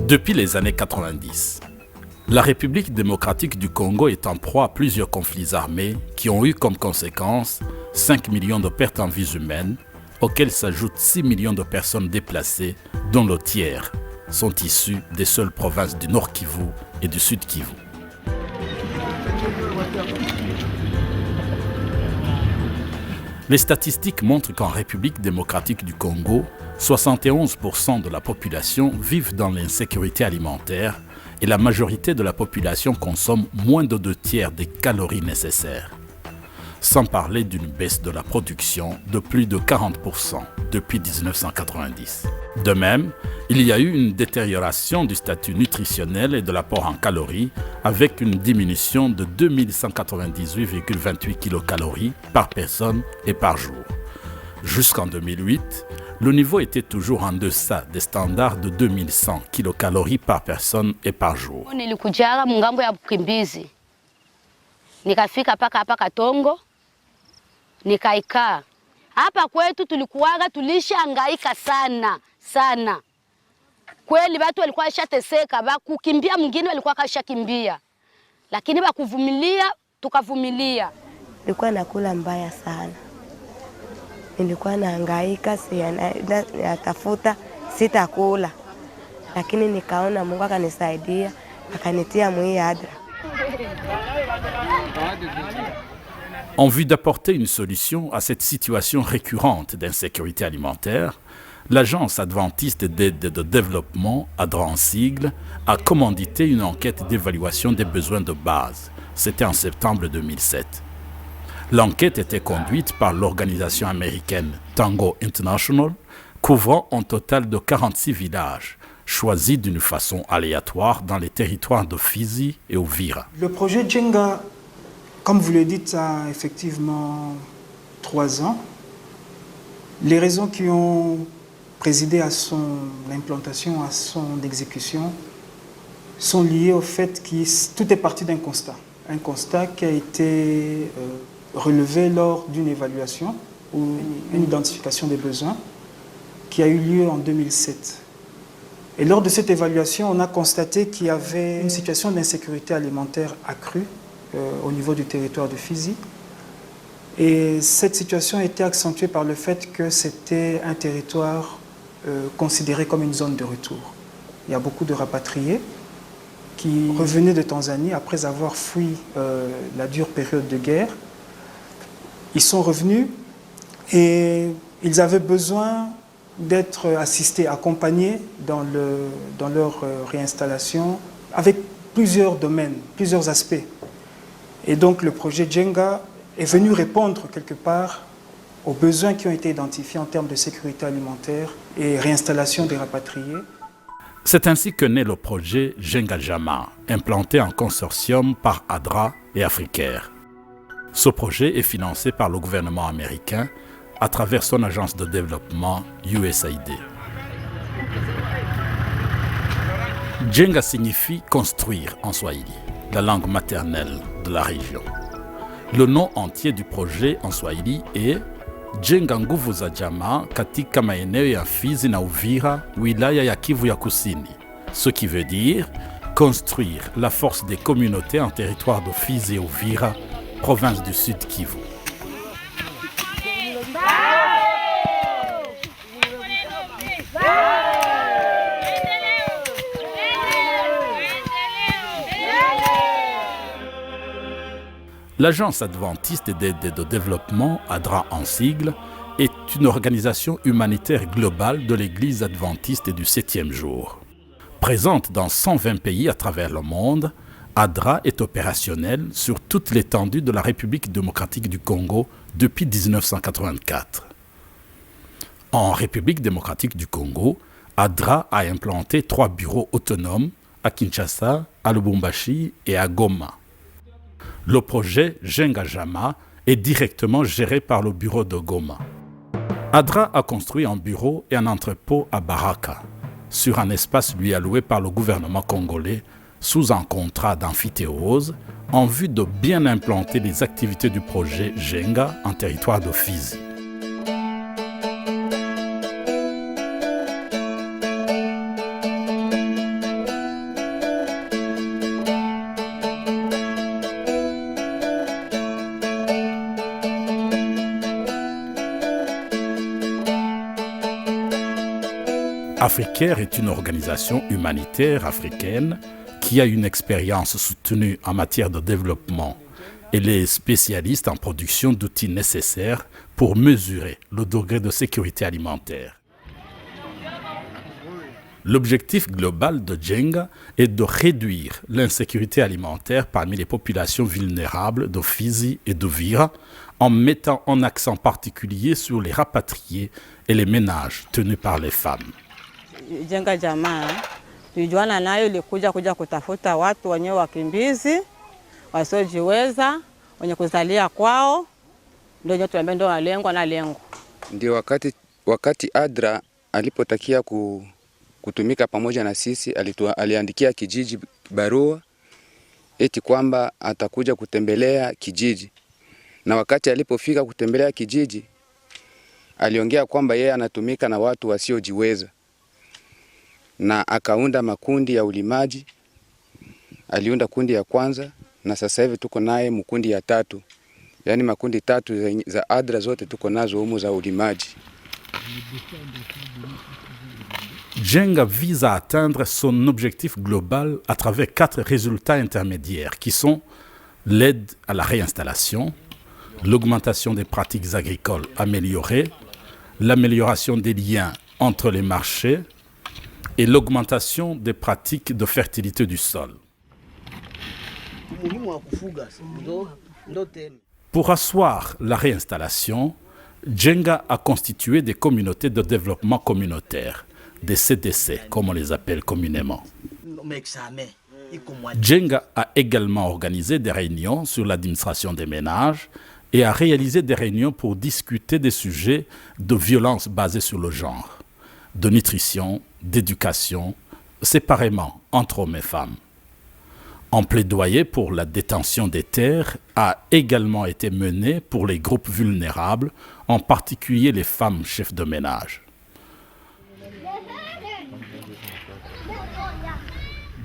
Depuis les années 90, la République démocratique du Congo est en proie à plusieurs conflits armés qui ont eu comme conséquence 5 millions de pertes en vies humaines, auxquelles s'ajoutent 6 millions de personnes déplacées, dont le tiers sont issus des seules provinces du Nord Kivu et du Sud Kivu. Les statistiques montrent qu'en République démocratique du Congo, 71% de la population vivent dans l'insécurité alimentaire et la majorité de la population consomme moins de 2/3 des calories nécessaires. Sans parler d'une baisse de la production de plus de 40% depuis 1990. De même, il y a eu une détérioration du statut nutritionnel et de l'apport en calories avec une diminution de 2198,28 kilocalories par personne et par jour. Jusqu'en 2008, le niveau était toujours en deçà des standards de 2100 kilocalories par personne et par jour. Nilikujaga mungambo ya Bukimbizi. Nikafika paka hapa Katongo. Nikaikaa. Hapa kwetu tulikuwaga tulishangaika sana. Kweli watu walikuwa washateseka, kukimbia mwingine walikuwa kashakimbia. Lakini bakuvumilia, tukavumilia. Nilikuwa nakula mbaya sana. Nilikuwa nahangaika, natafuta sitakula. Lakini nikaona Mungu akanisaidia, akanitia mwi adra. En vue d'apporter une solution à cette situation récurrente d'insécurité alimentaire, l'Agence adventiste d'aide de développement, ADRA en sigle, a commandité une enquête d'évaluation des besoins de base. C'était en septembre 2007. L'enquête était conduite par l'organisation américaine Tango International, couvrant un total de 46 villages, choisis d'une façon aléatoire dans les territoires de Fizi et Uvira. Le projet Djenga, comme vous le dites, a effectivement 3 ans. Les raisons qui ont présidé à son implantation, à son exécution, sont liées au fait que tout est parti d'un constat. Un constat qui a été relevé lors d'une évaluation ou une identification des besoins qui a eu lieu en 2007. Et lors de cette évaluation, on a constaté qu'il y avait une situation d'insécurité alimentaire accrue au niveau du territoire de Fizi. Et cette situation a été accentuée par le fait que c'était un territoire considéré comme une zone de retour. Il y a beaucoup de rapatriés qui revenaient de Tanzanie après avoir fui la dure période de guerre. Ils sont revenus et ils avaient besoin d'être assistés, accompagnés dans leur réinstallation avec plusieurs domaines, plusieurs aspects. Et donc le projet Djenga est venu répondre quelque part aux besoins qui ont été identifiés en termes de sécurité alimentaire et réinstallation des rapatriés. C'est ainsi que naît le projet Djenga Jama, implanté en consortium par ADRA et Africaire. Ce projet est financé par le gouvernement américain à travers son agence de développement USAID. Djenga signifie construire en Swahili, la langue maternelle de la région. Le nom entier du projet en Swahili est Jenga nguvu za jamaa katika maeneo ya Fizi na Uvira, wilaya ya Kivu ya Kusini, ce qui veut dire construire la force des communautés en territoire de Fizi et Uvira, province du Sud Kivu. L'Agence adventiste d'aide de développement, ADRA en sigle, est une organisation humanitaire globale de l'Église adventiste du 7e jour. Présente dans 120 pays à travers le monde, ADRA est opérationnel sur toute l'étendue de la République démocratique du Congo depuis 1984. En République démocratique du Congo, ADRA a implanté 3 bureaux autonomes à Kinshasa, à Lubumbashi et à Goma. Le projet Jenga Jama est directement géré par le bureau de Goma. ADRA a construit un bureau et un entrepôt à Baraka, sur un espace lui alloué par le gouvernement congolais sous un contrat d'amphithéose en vue de bien implanter les activités du projet Jenga en territoire de Fizi. Africaire est une organisation humanitaire africaine qui a une expérience soutenue en matière de développement. Elle est spécialiste en production d'outils nécessaires pour mesurer le degré de sécurité alimentaire. L'objectif global de Jenga est de réduire l'insécurité alimentaire parmi les populations vulnérables de Fizi et d'Uvira en mettant un accent particulier sur les rapatriés et les ménages tenus par les femmes. Jenga Jamaa tulijuana nayo ilikuja kutafuta watu wenyewe wakimbizi wasiojiweza wenye kuzalia kwao, ndio tuambie ndio walengwa na lengo. Ndio wakati ADRA alipotakia kutumika pamoja na sisi, aliandikia kijiji barua eti kwamba atakuja kutembelea kijiji, na wakati alipofika kutembelea kijiji aliongea kwamba yeye anatumika na watu wasiojiweza na akaunda makundi ya ulimaji. Aliunda kundi ya kwanza na sasa hivi tuko naye mkundi ya 3. Yaani makundi 3 za ADRA zote tuko nazo humu za ulimaji. Jenga vise à atteindre son objectif global à travers 4 résultats intermédiaires qui sont l'aide à la réinstallation, l'augmentation des pratiques agricoles améliorées, l'amélioration des liens entre les marchés et l'augmentation des pratiques de fertilité du sol. Pour asseoir la réinstallation, Jenga a constitué des communautés de développement communautaire, des CDC comme on les appelle communément. Jenga a également organisé des réunions sur l'administration des ménages et a réalisé des réunions pour discuter des sujets de violence basée sur le genre, de nutrition, d'éducation, séparément entre hommes et femmes. Un plaidoyer pour la détention des terres a également été mené pour les groupes vulnérables, en particulier les femmes chefs de ménage.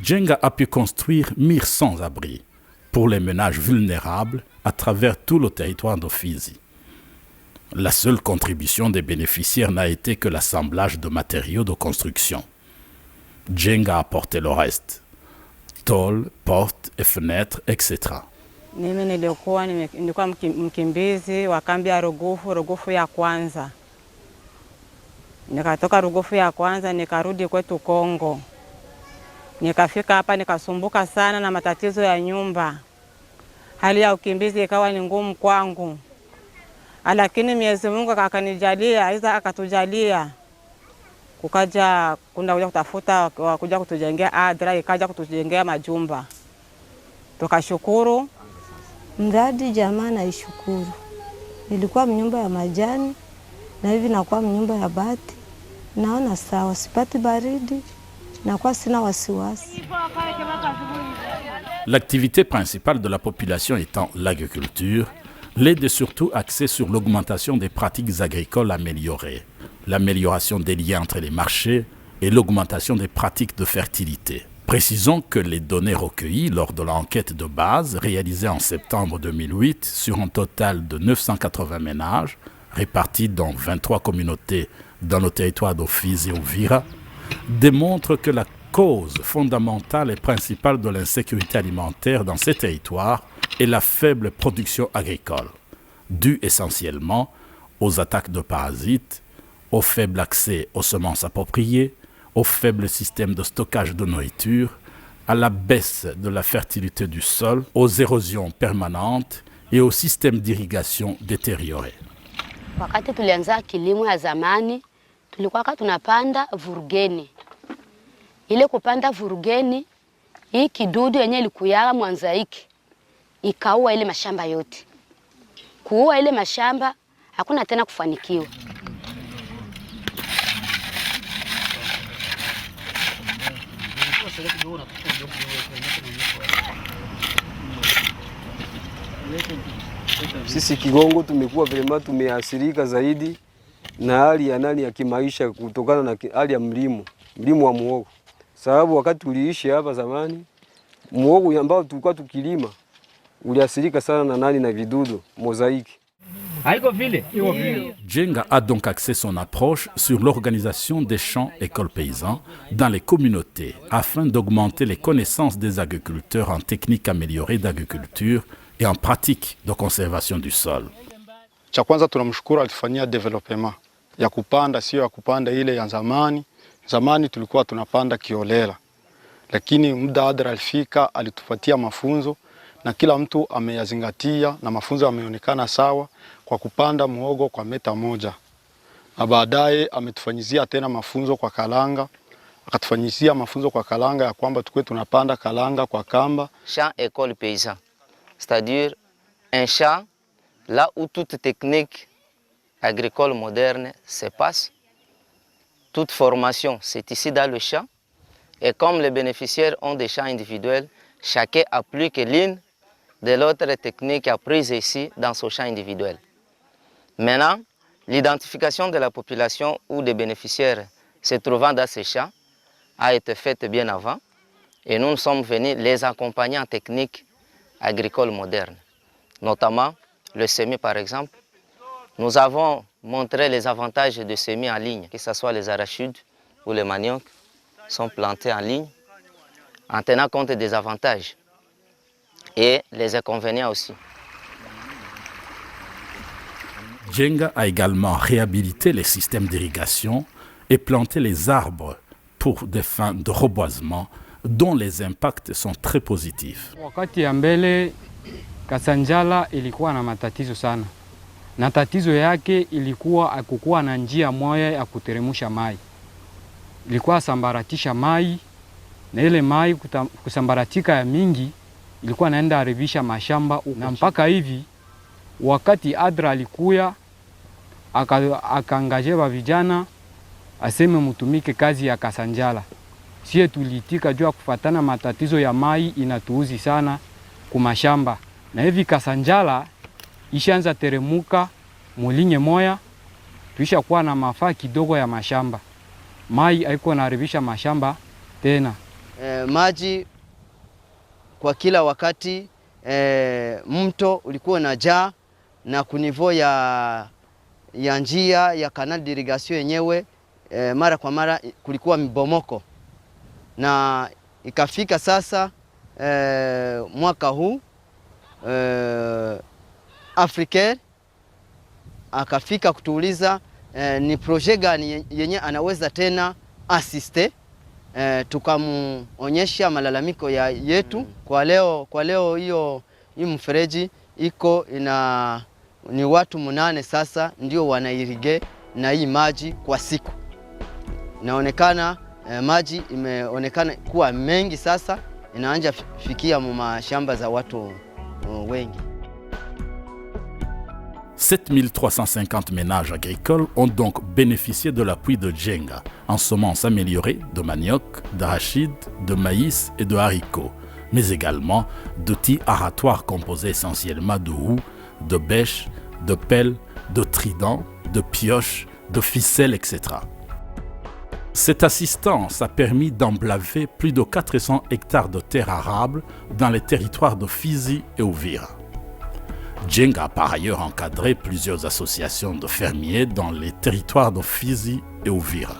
Jenga a pu construire 1000 sans-abri pour les ménages vulnérables à travers tout le territoire de Fizi. La seule contribution des bénéficiaires n'a été que l'assemblage de matériaux de construction. Jenga a apporté le reste. Tôles, portes et fenêtres, etc. Mimi nilikuwa mkimbizi wa kambi ya Rugufu ya kwanza. Nikatoka Rugufu ya kwanza nikarudi kwetu Kongo. Nikafika hapa nikasumbuka sana na matatizo ya nyumba. Hali ya ukimbizi ikawa ni ngumu kwangu. Lakini Mwenyezi Mungu akanijalia, akatujalia. Kukaja kuja kutafuta kuja kutujengea ADRA, ikaja kutujengea majumba. Tukashukuru. Mradi Jamaa naishukuru. Nilikuwa mnyumba ya majani na hivi nakuwa mnyumba ya bati. Naona sawa, sipati baridi, nakuwa sina wasiwasi. L'activité principale de la population étant l'agriculture, l'aide est surtout axée sur l'augmentation des pratiques agricoles améliorées, l'amélioration des liens entre les marchés et l'augmentation des pratiques de fertilité. Précisons que les données recueillies lors de l'enquête de base réalisée en septembre 2008 sur un total de 980 ménages répartis dans 23 communautés dans le territoire de Fizi et Uvira démontrent que la cause fondamentale et principale de l'insécurité alimentaire dans ces territoires est la faible production agricole, due essentiellement aux attaques de parasites, au faible accès aux semences appropriées, au faible système de stockage de nourriture, à la baisse de la fertilité du sol, aux érosions permanentes et au système d'irrigation détérioré. Wakati tulianza kilimo ya zamani, tulikuwa tunapanda vurugeni. Ile kupanda vurugeni, hii kidudu yenye ilikuyaga mwanzaiki, ikaua ile mashamba yote. Kuua ile mashamba, hakuna tena kufanikiwa. Sisi Kigongo tumekuwa vilema tumeathirika zaidi na hali ya kimaisha kutokana na hali ya mlimo wa muhogo. Sababu wakati tuliishi hapa zamani, muhogo ambao tulikuwa tukilima uliathirika sana na vidudu, mozaiki. Djenga a donc axé son approche sur l'organisation des champs écoles paysans dans les communautés afin d'augmenter les connaissances des agriculteurs en techniques améliorées d'agriculture et en pratique de conservation du sol. Cha kwanza tunamshukuru alitufanyia development ya kupanda, sio ya kupanda ile ya zamani. Zamani tulikuwa tunapanda kiolela, lakini muda Adra alifika alitupatia mafunzo na kila mtu ameyazingatia na mafunzo yameonekana sawa kwa kupanda muhogo kwa meta moja. Na baadaye ametufanyizia tena mafunzo kwa kalanga, akatufanyizia mafunzo kwa kalanga ya kwamba tukue tunapanda kalanga kwa kamba. Champ école paysan, c'est-à-dire un champ là où toute technique agricole moderne se passe. Toute formation, c'est ici dans le champ. Et comme les bénéficiaires ont des champs individuels, chacun applique l'une de l'autre technique apprise ici dans son champ individuel. Maintenant, l'identification de la population ou des bénéficiaires se trouvant dans ces champs a été faite bien avant. Et nous sommes venus les accompagner en technique agricole moderne, notamment le semis par exemple. Nous avons montré les avantages de semis en ligne, que ce soit les arachides ou les maniocs, sont plantés en ligne, en tenant compte des avantages et les inconvénients aussi. Djenga a également réhabilité les systèmes d'irrigation et planté les arbres pour des fins de reboisement dont les impacts sont très positifs. Wakati ya mbele Kasanjala ilikuwa na matatizo sana. Na tatizo yake ilikuwa hakukuwa na njia moja ya kuteremusha mai. Ilikuwa sambaratisha mai na ile mai kusambaratika ya mingi ilikuwa naenda haribisha mashamba na mpaka hivi wakati Adra alikuya akaangajeva vijana aseme mutumike kazi ya Kasanjala. Sie tulitika jua kufatana matatizo ya mai inatuuzi sana kumashamba. Na hivi Kasanjala ishaanza teremuka mulinye moya, tuisha kuwa na mafaa kidogo ya mashamba. Mai haiko naharibisha mashamba tena. Maji kwa kila wakati mto ulikuwa unajaa na kunivo ya njia ya canal d'irrigation yenyewe mara kwa mara kulikuwa mibomoko. Na ikafika sasa mwaka huu Africaire akafika kutuuliza ni projet gani yenye anaweza tena asiste. Tukamuonyesha malalamiko yetu. Kwa leo hiyo mfereji iko ni watu 8 sasa ndio wanairige na hii maji kwa siku. Inaonekana maji imeonekana kuwa mengi sasa, inaanza fikia mashamba za watu wengi. 7350 ménages agricoles ont donc bénéficié de l'appui de Djenga en semences améliorées de manioc, d'arachide, de maïs et de haricots, mais également d'outils aratoires composés essentiellement de houx, de bêches, de pelles, de tridents, de pioches, de ficelles, etc. Cette assistance a permis d'emblaver plus de 400 hectares de terres arables dans les territoires de Fizi et Uvira. Djenga a par ailleurs encadré plusieurs associations de fermiers dans les territoires de Fizi et Uvira.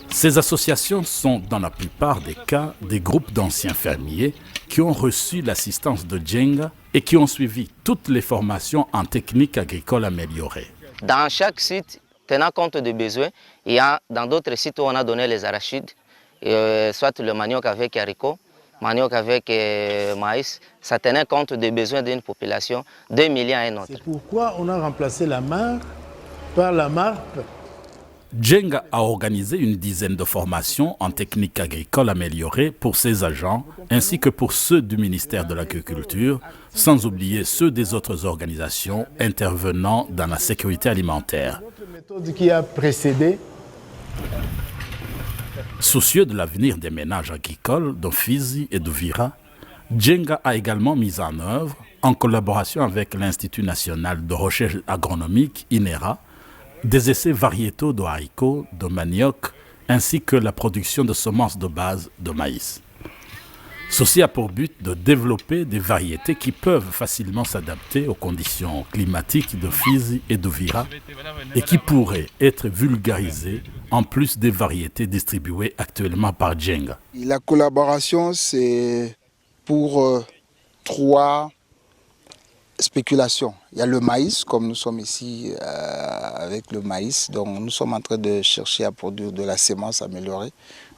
Ces associations sont dans la plupart des cas des groupes d'anciens fermiers qui ont reçu l'assistance de Djenga et qui ont suivi toutes les formations en techniques agricoles améliorées. Dans chaque site, tenant compte des besoins, il y a dans d'autres sites où on a donné les arachides, soit le manioc avec haricot, manioc avec maïs, ça tenait compte des besoins d'une population, 2 millions et un autre. C'est pourquoi on a remplacé la MAR par la MARP. Djenga a organisé une dizaine de formations en techniques agricoles améliorées pour ses agents, ainsi que pour ceux du ministère de l'Agriculture, sans oublier ceux des autres organisations intervenant dans la sécurité alimentaire. Notre méthode qui a précédé. Soucieux de l'avenir des ménages agricoles de Fizi et d'Uvira, Djenga a également mis en œuvre, en collaboration avec l'Institut national de recherche agronomique, INERA, des essais variétaux de haricots, de manioc, ainsi que la production de semences de base de maïs. Ceci a pour but de développer des variétés qui peuvent facilement s'adapter aux conditions climatiques de Fizi et d'Uvira et qui pourraient être vulgarisées en plus des variétés distribuées actuellement par Djenga. La collaboration, c'est pour 3 spéculations. Il y a le maïs, comme nous sommes ici avec le maïs. Donc nous sommes en train de chercher à produire de la semence améliorée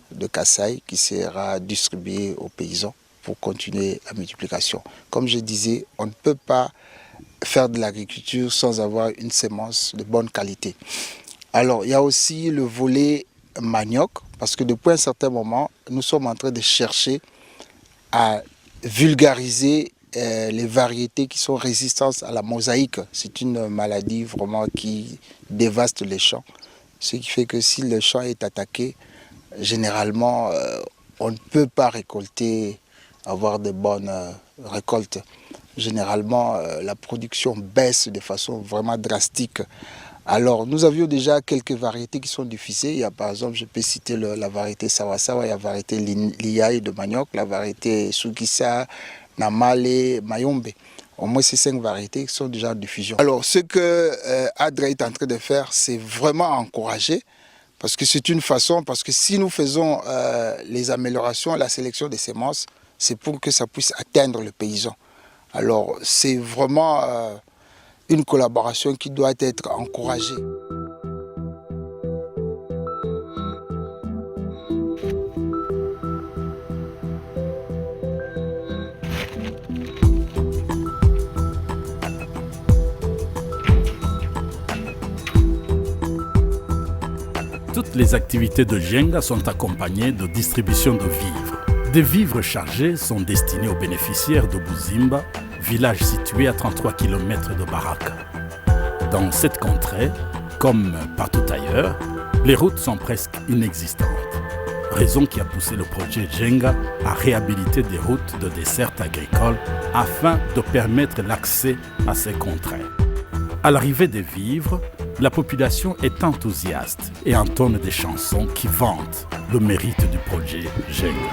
de Kasaï qui sera distribuée aux paysans pour continuer la multiplication. Comme je disais, on ne peut pas faire de l'agriculture sans avoir une semence de bonne qualité. Alors il y a aussi le volet manioc, parce que depuis un certain moment, nous sommes en train de chercher à vulgariser les variétés qui sont résistantes à la mosaïque. C'est une maladie vraiment qui dévaste les champs. Ce qui fait que si le champ est attaqué, généralement, on ne peut pas récolter, avoir de bonnes récoltes. Généralement, la production baisse de façon vraiment drastique. Alors, nous avions déjà quelques variétés qui sont diffusées. Il y a par exemple, je peux citer la variété Sawasawa, il y a la variété Liaï de manioc, la variété Sukisa, Namale, Mayombe. Au moins, ces 5 variétés qui sont déjà en diffusion. Alors, ce que ADRA est en train de faire, c'est vraiment encourager, parce que c'est une façon, parce que si nous faisons les améliorations, la sélection des semences, c'est pour que ça puisse atteindre le paysan. Alors, c'est vraiment une collaboration qui doit être encouragée. Toutes les activités de Djenga sont accompagnées de distribution de vivres. Des vivres chargés sont destinés aux bénéficiaires de Buzimba, village situé à 33 km de Baraka. Dans cette contrée, comme partout ailleurs, les routes sont presque inexistantes. Raison qui a poussé le projet Djenga à réhabiliter des routes de desserte agricole afin de permettre l'accès à ces contrées. À l'arrivée des vivres, la population est enthousiaste et entonne des chansons qui vantent le mérite du projet Djenga.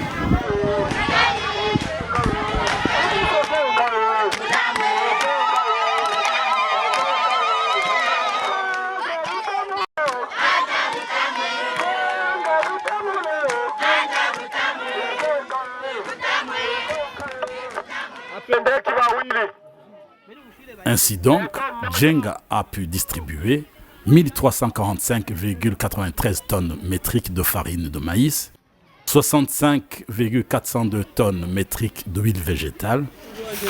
Ainsi donc, Djenga a pu distribuer 1345,93 tonnes métriques de farine de maïs, 65,402 tonnes métriques d'huile végétale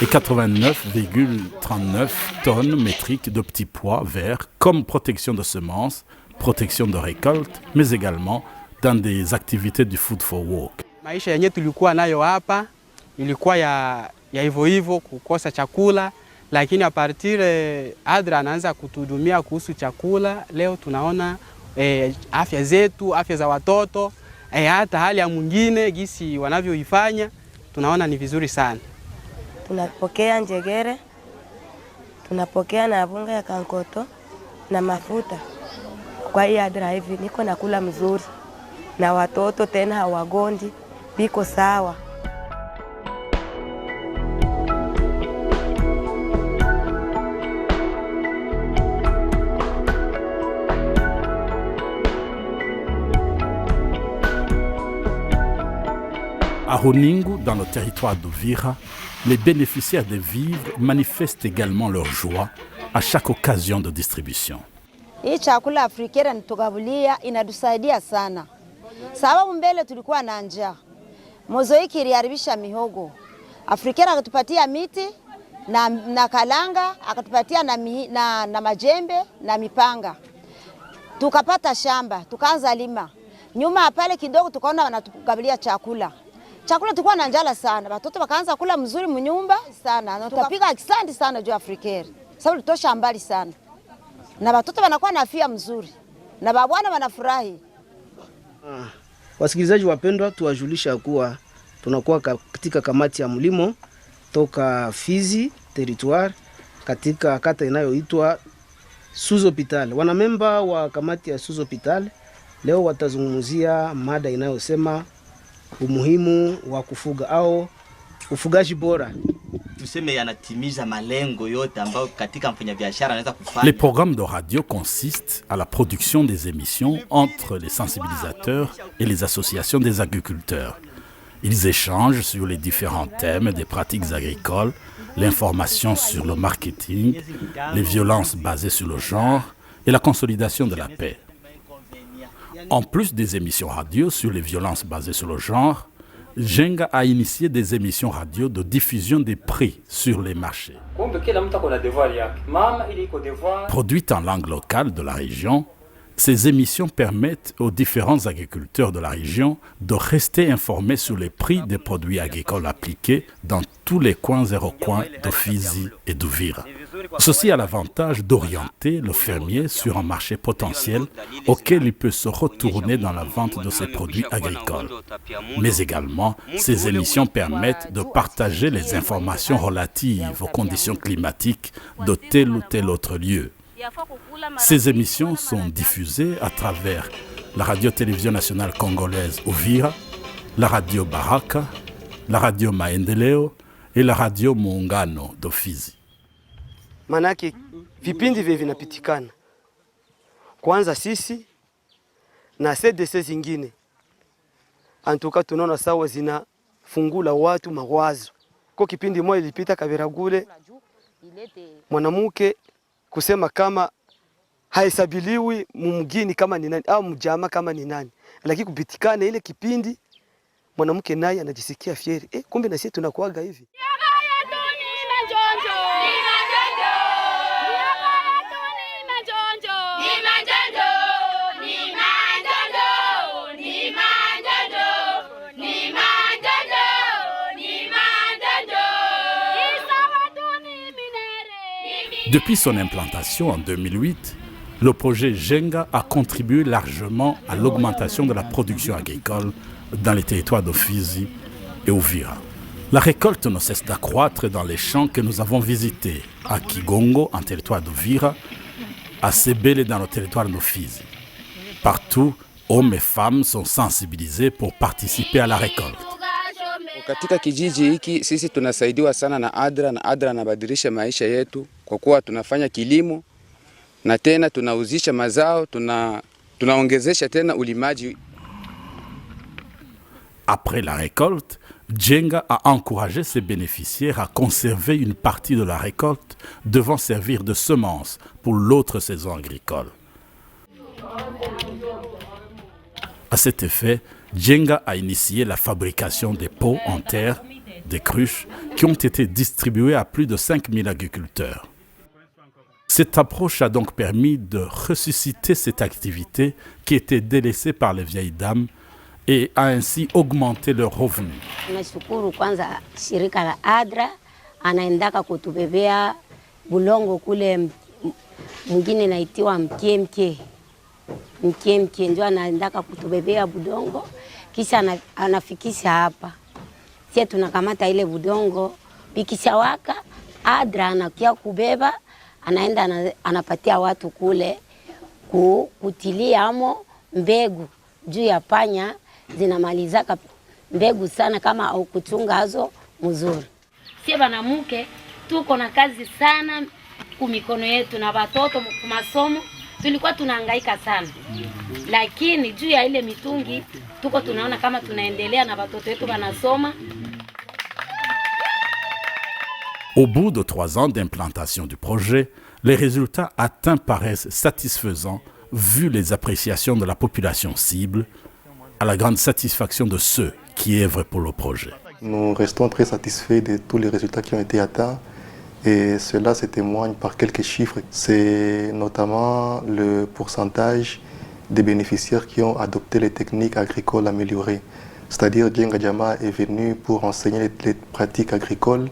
et 89,39 tonnes métriques de petits pois verts comme protection de semences, protection de récolte, mais également dans des activités du Food for Work. Maisha yenye tulikuwa nayo hapa ilikuwa ya hivyo hivyo, kukosa chakula, lakini a partir ADRA anaanza kutuhudumia kuhusu chakula. Leo tunaona afya zetu, afya za watoto, hata hali ya mwingine gisi wanavyoifanya, tunaona ni vizuri sana. Tunapokea njegere, tunapokea na bunga ya kankoto na mafuta. Kwa hiyo ADRA hivi niko nakula mzuri na watoto tena hawagondi, biko sawa. À Runingu, dans le territoire d'Uvira, les bénéficiaires des vivres manifestent également leur joie à chaque occasion de distribution. Hii chakula Afrikera nitugabulia inatusaidia sana. Sababu mbele tulikuwa na njaa. Mozaiki iliharibisha mihogo. Afrikera akatupatia miti na kalanga, akatupatia na majembe na mipanga. Tukapata shamba, tukaanza lima. Nyuma pale kidogo tukaona wanatugabulia chakula. Chakula tulikuwa na njala sana. Watoto wakaanza kula mzuri mnyumba sana. Na tukapiga asante sana juu Afrikera. Sababu tutosha mbali sana. Na watoto wanakuwa na afya mzuri. Na babwana wanafurahi. Wasikilizaji wapendwa, tuwajulisha kuwa tunakuwa katika kamati ya mlimo toka Fizi territoire katika kata inayoitwa Sous-Hopital. Wanamemba wa kamati ya Sous-Hopital leo watazungumzia mada inayosema umuhimu wa kufuga au ufugaji bora. Tuseme yanatimiza malengo yote ambayo katika mfanyabiashara anaweza kufanya. Les programmes de radio consistent à la production des émissions entre les sensibilisateurs et les associations des agriculteurs. Ils échangent sur les différents thèmes des pratiques agricoles, l'information sur le marketing, les violences basées sur le genre et la consolidation de la paix. En plus des émissions radio sur les violences basées sur le genre, Jenga a initié des émissions radio de diffusion des prix sur les marchés. Produites en langue locale de la région, ces émissions permettent aux différents agriculteurs de la région de rester informés sur les prix des produits agricoles appliqués dans tous les coins et recoins de Fizi et d'Uvira. Ceci a l'avantage d'orienter le fermier sur un marché potentiel auquel il peut se retourner dans la vente de ses produits agricoles. Mais également, ces émissions permettent de partager les informations relatives aux conditions climatiques de tel ou tel autre lieu. Ces émissions sont diffusées à travers la radio-télévision nationale congolaise Uvira, la radio Baraka, la radio Maendeleo et la radio Muungano de Fizi. Manake vipindi vile vinapitikana. Kwanza sisi na CDC zingine. Antuka tunaona sawa zinafungula watu mawazo. Kwa kipindi moja ilipita Kabiragule mwanamke kusema kama haisabiliwi mumgini kama ni nani au mjama kama ni nani. Lakini kupitikana ile kipindi mwanamke naye anajisikia fieri. Kumbe na sisi tunakuaga hivi. Depuis son implantation en 2008, le projet Jenga a contribué largement à l'augmentation de la production agricole dans les territoires de Fizi et Uvira. La récolte ne cesse d'accroître dans les champs que nous avons visités, à Kigongo, en territoire d'Uvira, à Sebele, dans le territoire de Fizi. Partout, hommes et femmes sont sensibilisés pour participer à la récolte. Katika kijiji hiki sisi tunasaidiwa sana na ADRA anabadilisha maisha yetu kwa kuwa tunafanya kilimo na tena tunauzisha mazao, tunaongezesha tena ulimaji. Après la récolte, Jenga a encouragé ses bénéficiaires à conserver une partie de la récolte devant servir de semence pour l'autre saison agricole. À cet effet, Jenga a initié la fabrication des pots en terre, des cruches, qui ont été distribuées à plus de 5000 agriculteurs. Cette approche a donc permis de ressusciter cette activité qui était délaissée par les vieilles dames et a ainsi augmenté leurs revenus. Nashukuru kwanza shirika la ADRA anaendaka kutubebea bulongo kule mwingine naitiwa mkemke ndio anaendaka kutubebea budongo kisha anafikisha hapa. Sisi tunakamata ile budongo bikisha waka ADRA anakia kubeba anaenda anapatia watu kule kutilia amo mbegu juu ya panya zinamalizaka mbegu sana kama au kuchunga hazo mzuri. Sisi banamuke tuko na kazi sana kumikono yetu na watoto masomo tulikuwa tunahangaika sana. Lakini juu ya ile mitungi tuko tunaona kama tunaendelea na watoto wetu wanasoma. Au bout de 3 ans d'implantation du projet, les résultats atteints paraissent satisfaisants vu les appréciations de la population cible, à la grande satisfaction de ceux qui œuvrent pour le projet. Nous restons très satisfaits de tous les résultats qui ont été atteints et cela se témoigne par quelques chiffres. C'est notamment le pourcentage des bénéficiaires qui ont adopté les techniques agricoles améliorées. C'est-à-dire Djenga Djama est venu pour enseigner les pratiques agricoles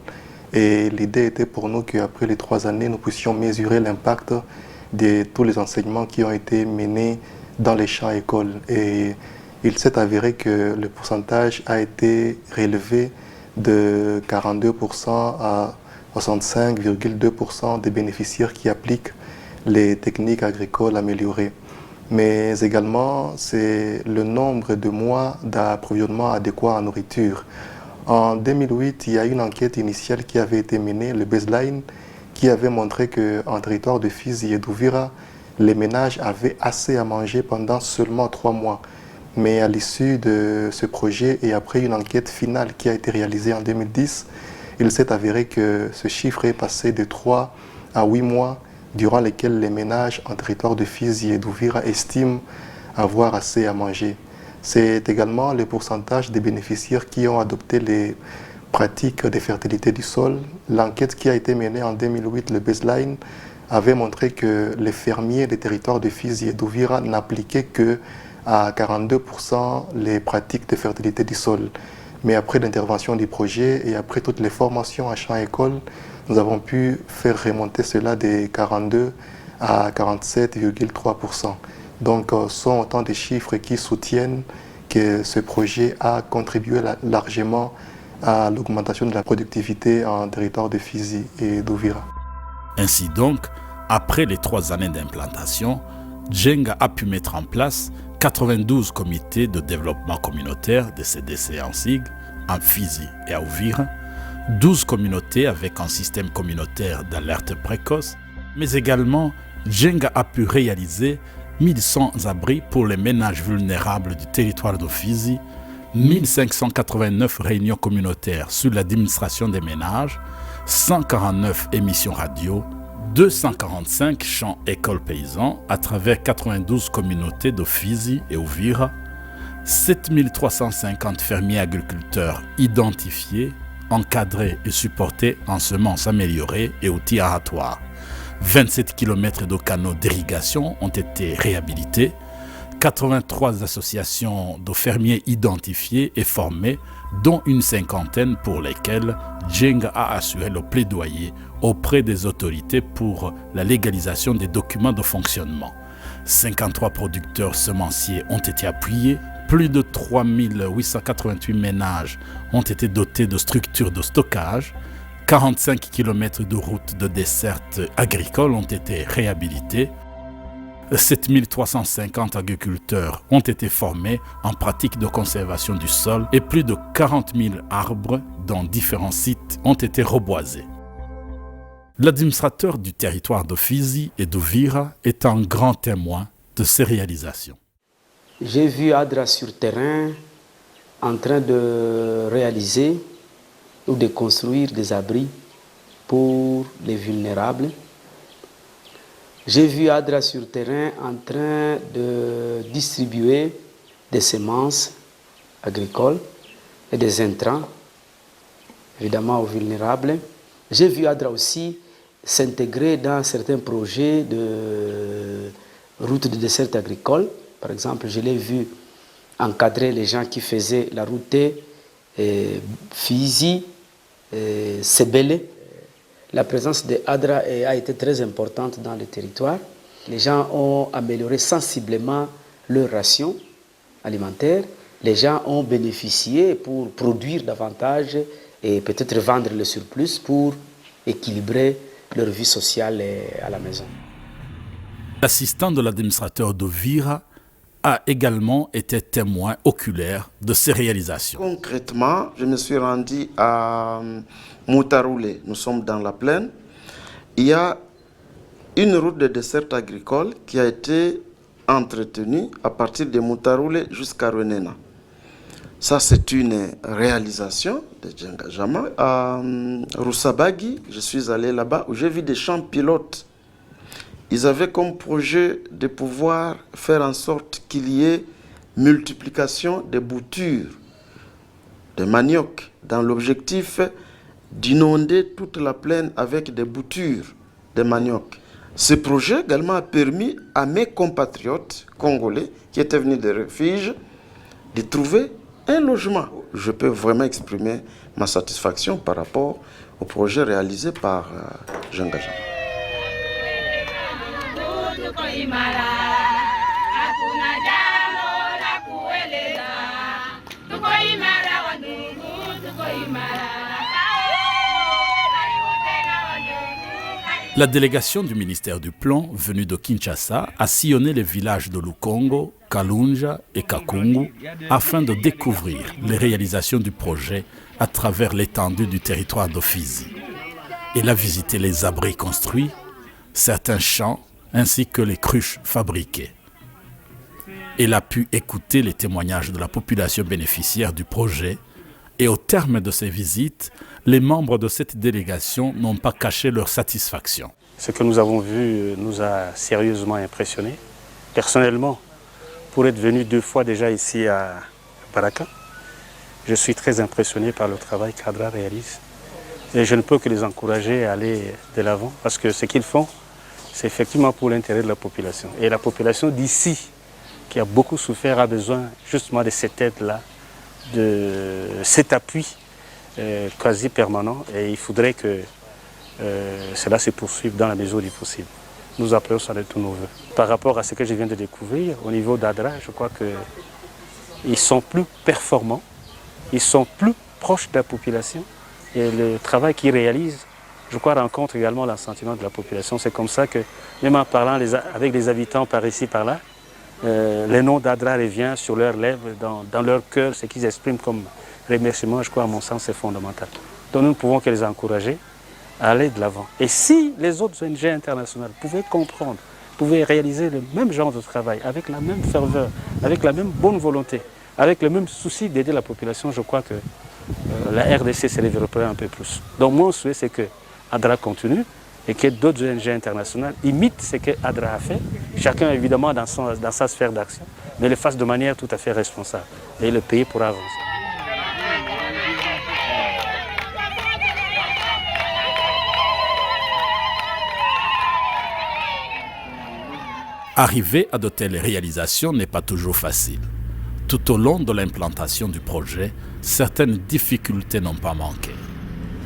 et l'idée était pour nous qu'après les 3 années, nous puissions mesurer l'impact de tous les enseignements qui ont été menés dans les champs écoles. Et il s'est avéré que le pourcentage a été relevé de 42% à 65,2% des bénéficiaires qui appliquent les techniques agricoles améliorées. Mais également, c'est le nombre de mois d'approvisionnement adéquat en nourriture. En 2008, il y a une enquête initiale qui avait été menée, le baseline, qui avait montré qu'en territoire de Fizi et d'Ouvira, les ménages avaient assez à manger pendant seulement 3 mois. Mais à l'issue de ce projet et après une enquête finale qui a été réalisée en 2010, il s'est avéré que ce chiffre est passé de 3 à 8 mois durant lesquels les ménages en territoire de Fizi et d'Ouvira estiment avoir assez à manger. C'est également le pourcentage des bénéficiaires qui ont adopté les pratiques de fertilité du sol. L'enquête qui a été menée en 2008, le baseline, avait montré que les fermiers des territoires de Fizi et d'Ouvira n'appliquaient que à 42% les pratiques de fertilité du sol. Mais après l'intervention du projet et après toutes les formations à champ-école, nous avons pu faire remonter cela de 42 à 47,3%. Donc, ce sont autant de chiffres qui soutiennent que ce projet a contribué largement à l'augmentation de la productivité en territoire de Fizi et d'Ouvira. Ainsi donc, après les 3 années d'implantation, Djenga a pu mettre en place 92 comités de développement communautaire de CDC en sigle, en Fizi et à Ouvira, 12 communautés avec un système communautaire d'alerte précoce, mais également Djenga a pu réaliser 1100 abris pour les ménages vulnérables du territoire de Fizi, 1589 réunions communautaires sur l'administration des ménages, 149 émissions radio, 245 champs écoles paysans à travers 92 communautés de Fizi et Ouvira, 7350 fermiers agriculteurs identifiés, encadrés et supportés en semences améliorées et outils aratoires. 27 km de canaux d'irrigation ont été réhabilités, 83 associations de fermiers identifiés et formés, dont une 50aine pour lesquelles Djenga a assuré le plaidoyer auprès des autorités pour la légalisation des documents de fonctionnement. 53 producteurs semenciers ont été appuyés, plus de 3888 ménages ont été dotés de structures de stockage, 45 km de routes de desserte agricole ont été réhabilités, 7350 agriculteurs ont été formés en pratique de conservation du sol et plus de 40 000 arbres dans différents sites ont été reboisés. L'administrateur du territoire de Fizi et d'Ouvira est un grand témoin de ces réalisations. J'ai vu ADRA sur terrain en train de réaliser ou de construire des abris pour les vulnérables. J'ai vu ADRA sur terrain en train de distribuer des semences agricoles et des intrants, évidemment aux vulnérables. J'ai vu ADRA aussi s'intégrer dans certains projets de routes de desserte agricole. Par exemple, je l'ai vu encadrer les gens qui faisaient la route Fizi, Sebele. La présence de ADRA a été très importante dans le territoire. Les gens ont amélioré sensiblement leur ration alimentaire. Les gens ont bénéficié pour produire davantage et peut-être vendre le surplus pour équilibrer leur vie sociale à la maison. L'assistant de l'administrateur d'Ouvira a également été témoin oculaire de ces réalisations. Concrètement, je me suis rendu à Moutaroulé, nous sommes dans la plaine. Il y a une route de desserte agricole qui a été entretenue à partir de Moutaroulé jusqu'à Renena. Ça, c'est une réalisation de Djenga Djama. À Roussabagi, je suis allé là-bas où j'ai vu des champs pilotes. Ils avaient comme projet de pouvoir faire en sorte qu'il y ait multiplication des boutures de manioc dans l'objectif d'inonder toute la plaine avec des boutures de manioc. Ce projet également a permis à mes compatriotes congolais qui étaient venus de refuge de trouver un logement. Je peux vraiment exprimer ma satisfaction par rapport au projet réalisé par Jenga Jama. La délégation du ministère du Plan, venue de Kinshasa, a sillonné les villages de Lukongo, Kalunja et Kakungu afin de découvrir les réalisations du projet à travers l'étendue du territoire de Fizi. Il a visité les abris construits, certains champs ainsi que les cruches fabriquées. Il a pu écouter les témoignages de la population bénéficiaire du projet et au terme de ces visites, les membres de cette délégation n'ont pas caché leur satisfaction. Ce que nous avons vu nous a sérieusement impressionnés. Personnellement, pour être venu 2 fois déjà ici à Baraka, je suis très impressionné par le travail qu'ADRA réalise. Et je ne peux que les encourager à aller de l'avant parce que ce qu'ils font, c'est effectivement pour l'intérêt de la population. Et la population d'ici, qui a beaucoup souffert, a besoin justement de cette aide-là, de cet appui quasi permanent, et il faudrait que cela se poursuive dans la mesure du possible. Nous appelons ça de tous nos voeux. Par rapport à ce que je viens de découvrir, au niveau d'ADRA, je crois qu'ils sont plus performants, ils sont plus proches de la population, et le travail qu'ils réalisent, je crois, rencontre également l'assentiment de la population. C'est comme ça que, même en parlant avec les habitants par ici, par là, le nom d'ADRA revient sur leurs lèvres, dans leur cœur, ce qu'ils expriment comme remerciement, je crois, à mon sens, c'est fondamental. Donc nous ne pouvons que les encourager à aller de l'avant. Et si les autres ONG internationales pouvaient comprendre, pouvaient réaliser le même genre de travail, avec la même ferveur, avec la même bonne volonté, avec le même souci d'aider la population, je crois que la RDC se développerait un peu plus. Donc mon souhait, c'est que ADRA continue et que d'autres ONG internationales imitent ce que ADRA a fait, chacun évidemment dans sa sphère d'action, mais le fasse de manière tout à fait responsable. Et le pays pourra avancer. Arriver à de telles réalisations n'est pas toujours facile. Tout au long de l'implantation du projet, certaines difficultés n'ont pas manqué.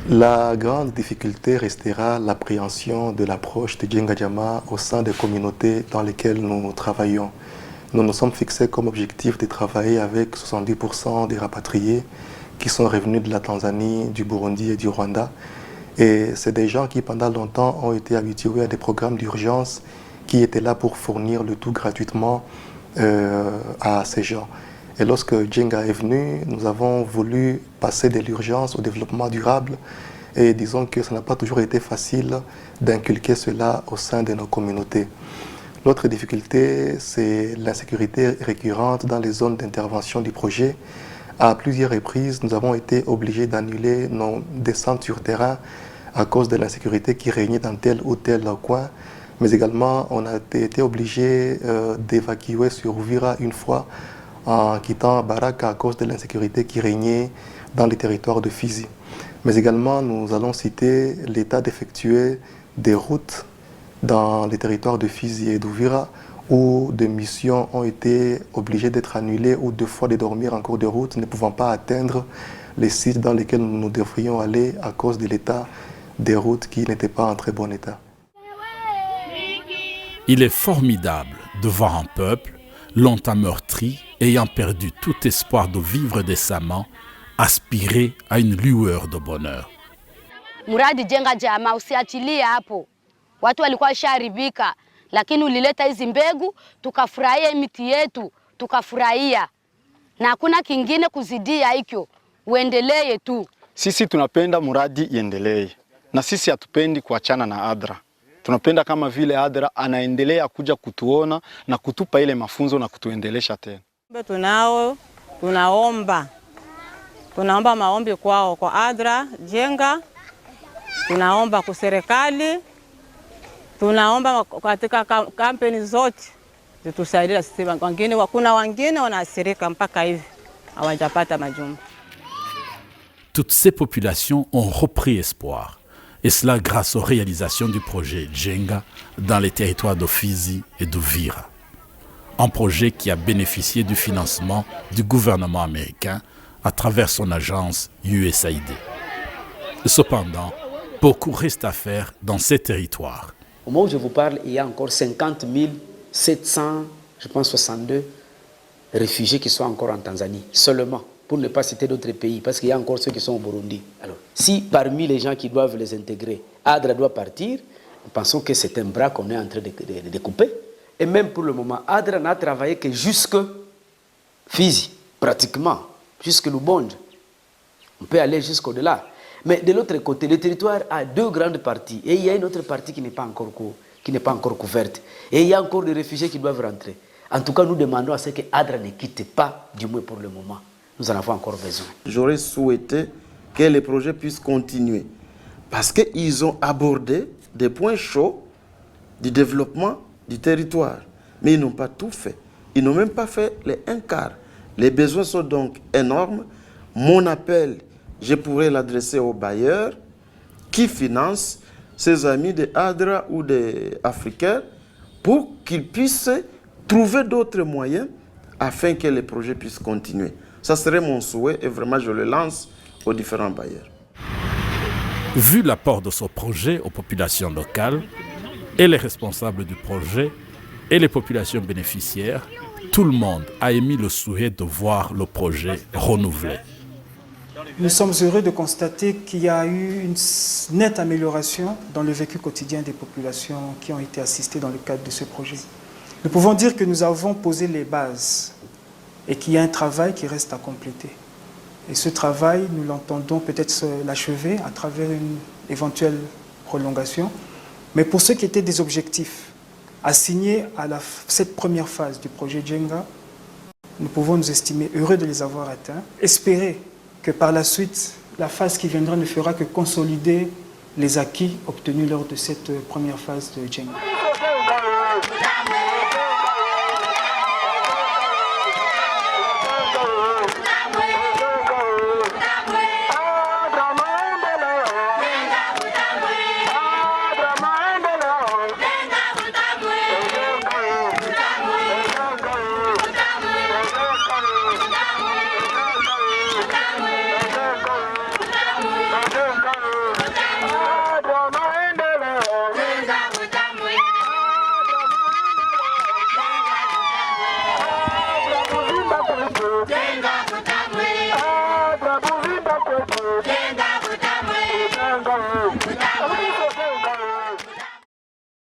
La grande difficulté restera l'appréhension de l'approche de Jenga Jama au sein des communautés dans lesquelles nous travaillons. Nous nous sommes fixés comme objectif de travailler avec 70% des rapatriés qui sont revenus de la Tanzanie, du Burundi et du Rwanda. Et c'est des gens qui pendant longtemps ont été habitués à des programmes d'urgence qui étaient là pour fournir le tout gratuitement à ces gens. Et lorsque Jenga est venu, nous avons voulu passer de l'urgence au développement durable et disons que ça n'a pas toujours été facile d'inculquer cela au sein de nos communautés. L'autre difficulté, c'est l'insécurité récurrente dans les zones d'intervention du projet. À plusieurs reprises, nous avons été obligés d'annuler nos descentes sur terrain à cause de l'insécurité qui régnait dans tel ou tel coin. Mais également, on a été obligé d'évacuer sur Uvira une fois en quittant Baraka à cause de l'insécurité qui régnait dans les territoires de Fizi. Mais également, nous allons citer l'état d'effectuer des routes dans les territoires de Fizi et d'Uvira où des missions ont été obligées d'être annulées ou 2 fois de dormir en cours de route, ne pouvant pas atteindre les sites dans lesquels nous devrions aller à cause de l'état des routes qui n'étaient pas en très bon état. Il est formidable de voir un peuple, longtemps meurtri, ayant perdu tout espoir de vivre décemment, aspirer à une lueur de bonheur. Muradi Jenga Jama usiachilie hapo. Watu walikuwa washaribika, lakini ulileta hizi mbegu, tukafurahia miti yetu, tukafurahia. Na hakuna kingine kuzidia hikyo, uendelee tu. Sisi tunapenda muradi iendelee. Na sisi hatupendi kuachana na ADRA. Tunapenda kama vile ADRA anaendelea kuja kutuona na kutupa ile mafunzo na kutuendelesha tena. Tunaomba maombi kwao, kwa ADRA Jenga, tunaomba kwa serikali, tunaomba katika kampeni zote zitusaidie sisi. Kuna wengine wanaathirika mpaka hivi hawajapata majumba. toutes ces populations ont repris espoir, et cela grâce aux réalisations du projet Jenga dans les territoires d'Ofizi et d'Uvira. Un projet qui a bénéficié du financement du gouvernement américain à travers son agence USAID. Cependant, beaucoup reste à faire dans ces territoires. Au moment où je vous parle, il y a encore 50 762 réfugiés qui sont encore en Tanzanie, seulement, pour ne pas citer d'autres pays, parce qu'il y a encore ceux qui sont au Burundi. Alors, si parmi les gens qui doivent les intégrer, ADRA doit partir, nous pensons que c'est un bras qu'on est en train de couper. Et même pour le moment, ADRA n'a travaillé que jusque Fizi, pratiquement, jusque Lubonge. On peut aller jusqu'au-delà. Mais de l'autre côté, le territoire a deux grandes parties. Et il y a une autre partie qui n'est pas encore couverte. Et il y a encore des réfugiés qui doivent rentrer. En tout cas, nous demandons à ce que ADRA ne quitte pas, du moins pour le moment. Nous en avons encore besoin. J'aurais souhaité que les projets puissent continuer. Parce qu'ils ont abordé des points chauds du développement du territoire. Mais ils n'ont pas tout fait. Ils n'ont même pas fait les un quart. Les besoins sont donc énormes. Mon appel, je pourrais l'adresser aux bailleurs qui financent ces amis des ADRA ou des Africains pour qu'ils puissent trouver d'autres moyens afin que les projets puissent continuer. Ça serait mon souhait et vraiment je le lance aux différents bailleurs. Vu l'apport de ce projet aux populations locales, et les responsables du projet, et les populations bénéficiaires, tout le monde a émis le souhait de voir le projet renouvelé. Nous sommes heureux de constater qu'il y a eu une nette amélioration dans le vécu quotidien des populations qui ont été assistées dans le cadre de ce projet. Nous pouvons dire que nous avons posé les bases et qu'il y a un travail qui reste à compléter. Et ce travail, nous l'entendons peut-être l'achever à travers une éventuelle prolongation. Mais pour ceux qui étaient des objectifs assignés à cette première phase du projet Jenga, nous pouvons nous estimer heureux de les avoir atteints, espérer que par la suite, la phase qui viendra ne fera que consolider les acquis obtenus lors de cette première phase de Jenga.